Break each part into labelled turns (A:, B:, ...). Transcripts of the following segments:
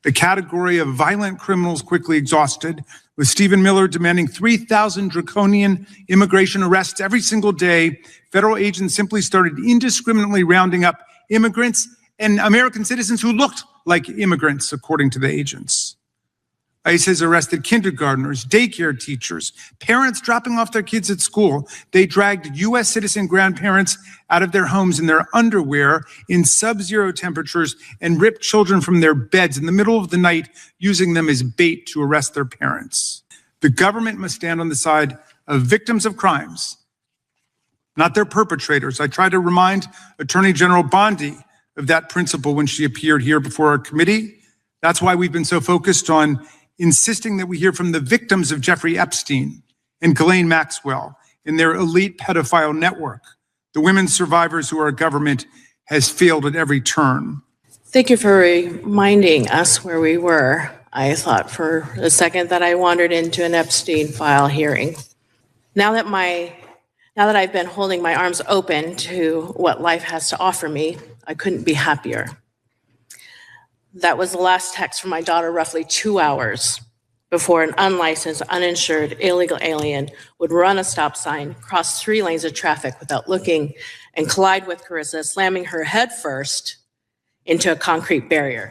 A: The category of violent criminals quickly exhausted, with Stephen Miller demanding 3,000 draconian immigration arrests every single day. Federal agents simply started indiscriminately rounding up immigrants and American citizens who looked like immigrants, according to the agents. ICE has arrested kindergartners, daycare teachers, parents dropping off their kids at school. They dragged U.S. citizen grandparents out of their homes in their underwear in sub-zero temperatures and ripped children from their beds in the middle of the night, using them as bait to arrest their parents. The government must stand on the side of victims of crimes, not their perpetrators. I try to remind Attorney General Bondi of that principle when she appeared here before our committee. That's why we've been so focused on insisting that we hear from the victims of Jeffrey Epstein and Ghislaine Maxwell and their elite pedophile network, the women survivors who our government has failed at every turn.
B: Thank you for reminding us where we were. I thought for a second that I wandered into an Epstein file hearing. Now that I've been holding my arms open to what life has to offer me, I couldn't be happier. That was the last text from my daughter roughly 2 hours before an unlicensed, uninsured, illegal alien would run a stop sign, cross 3 lanes of traffic without looking, and collide with Carissa, slamming her head first into a concrete barrier.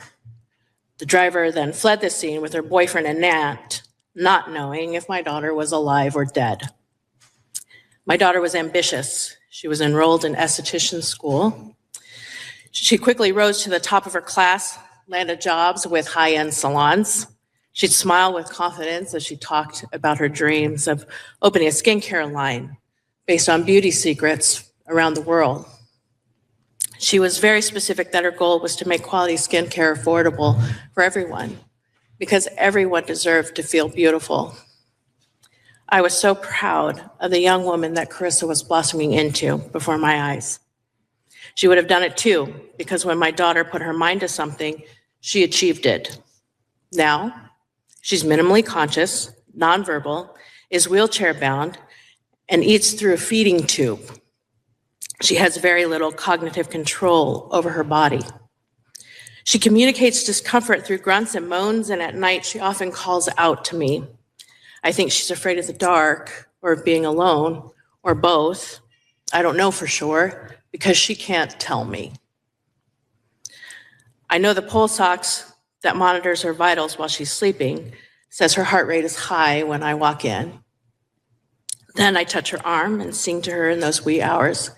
B: The driver then fled the scene with her boyfriend and aunt, not knowing if my daughter was alive or dead. My daughter was ambitious. She was enrolled in esthetician school. She quickly rose to the top of her class, landed jobs with high-end salons. She'd smile with confidence as she talked about her dreams of opening a skincare line based on beauty secrets around the world. She was very specific that her goal was to make quality skincare affordable for everyone, because everyone deserved to feel beautiful. I was so proud of the young woman that Carissa was blossoming into before my eyes. She would have done it too, because when my daughter put her mind to something, she achieved it. Now, she's minimally conscious, nonverbal, is wheelchair-bound, and eats through a feeding tube. She has very little cognitive control over her body. She communicates discomfort through grunts and moans, and at night she often calls out to me. I think she's afraid of the dark, or of being alone, or both. I don't know for sure, because she can't tell me. I know the pulse ox that monitors her vitals while she's sleeping says her heart rate is high when I walk in. Then I touch her arm and sing to her in those wee hours,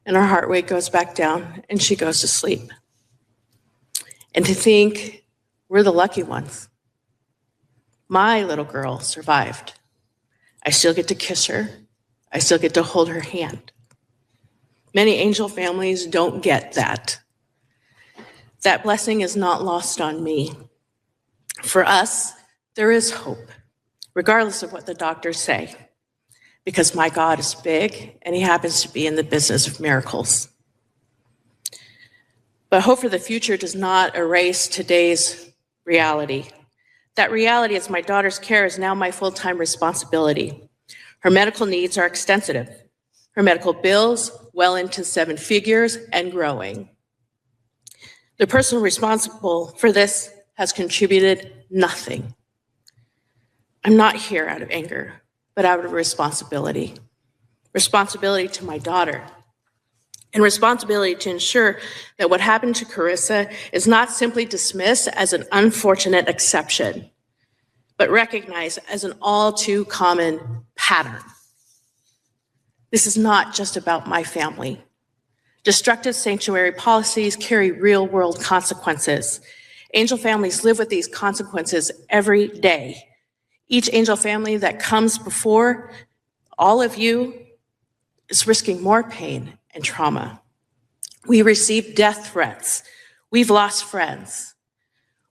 B: and her heart rate goes back down and she goes to sleep. And to think we're the lucky ones. My little girl survived. I still get to kiss her. I still get to hold her hand. Many angel families don't get that. That blessing is not lost on me. For us, there is hope, regardless of what the doctors say, because my God is big and he happens to be in the business of miracles. But hope for the future does not erase today's reality. That reality is my daughter's care is now my full-time responsibility. Her medical needs are extensive. Her medical bills well into 7 figures and growing. The person responsible for this has contributed nothing. I'm not here out of anger, but out of responsibility. Responsibility to my daughter, and responsibility to ensure that what happened to Carissa is not simply dismissed as an unfortunate exception, but recognized as an all too common pattern. This is not just about my family. Destructive sanctuary policies carry real-world consequences. Angel families live with these consequences every day. Each angel family that comes before all of you is risking more pain and trauma. We receive death threats. We've lost friends.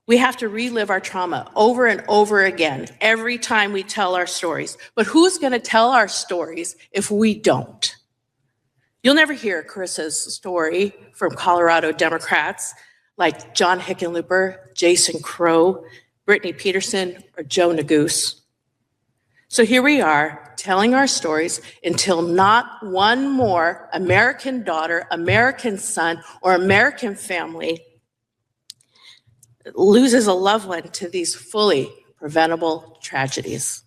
B: We have to relive our trauma over and over again every time we tell our stories. But who's going to tell our stories if we don't? You'll never hear Carissa's story from Colorado Democrats like John Hickenlooper, Jason Crow, Brittany Peterson, or Joe Neguse. So here we are telling our stories until not one more American daughter, American son, or American family loses a loved one to these fully preventable tragedies.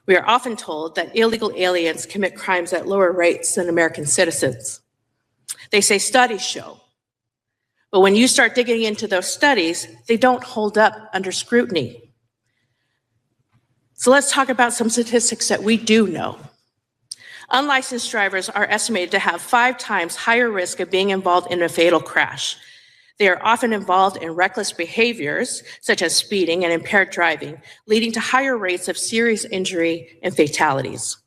B: We are often told that illegal aliens commit crimes at lower rates than American citizens. They say studies show. But when you start digging into those studies, they don't hold up under scrutiny. So let's talk about some statistics that we do know. Unlicensed drivers are estimated to have 5 times higher risk of being involved in a fatal crash. They are often involved in reckless behaviors, such as speeding and impaired driving, leading to higher rates of serious injury and fatalities.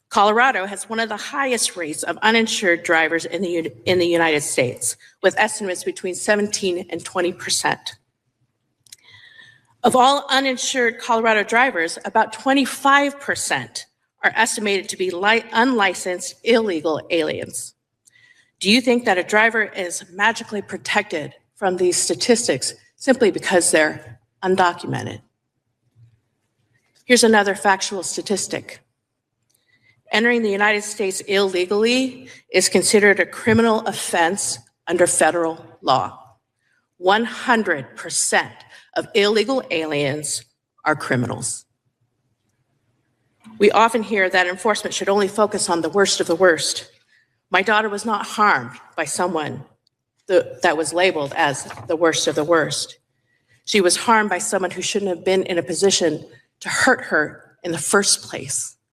B: Colorado has one of the highest rates of uninsured drivers in the United States, with estimates between 17 and 20%. Of all uninsured Colorado drivers, about 25% are estimated to be unlicensed illegal aliens. Do you think that a driver is magically protected from these statistics simply because they're undocumented? Here's another factual statistic. Entering the United States illegally is considered a criminal offense under federal law. 100% of illegal aliens are criminals. We often hear that enforcement should only focus on the worst of the worst. My daughter was not harmed by someone that was labeled as the worst of the worst. She was harmed by someone who shouldn't have been in a position to hurt her in the first place.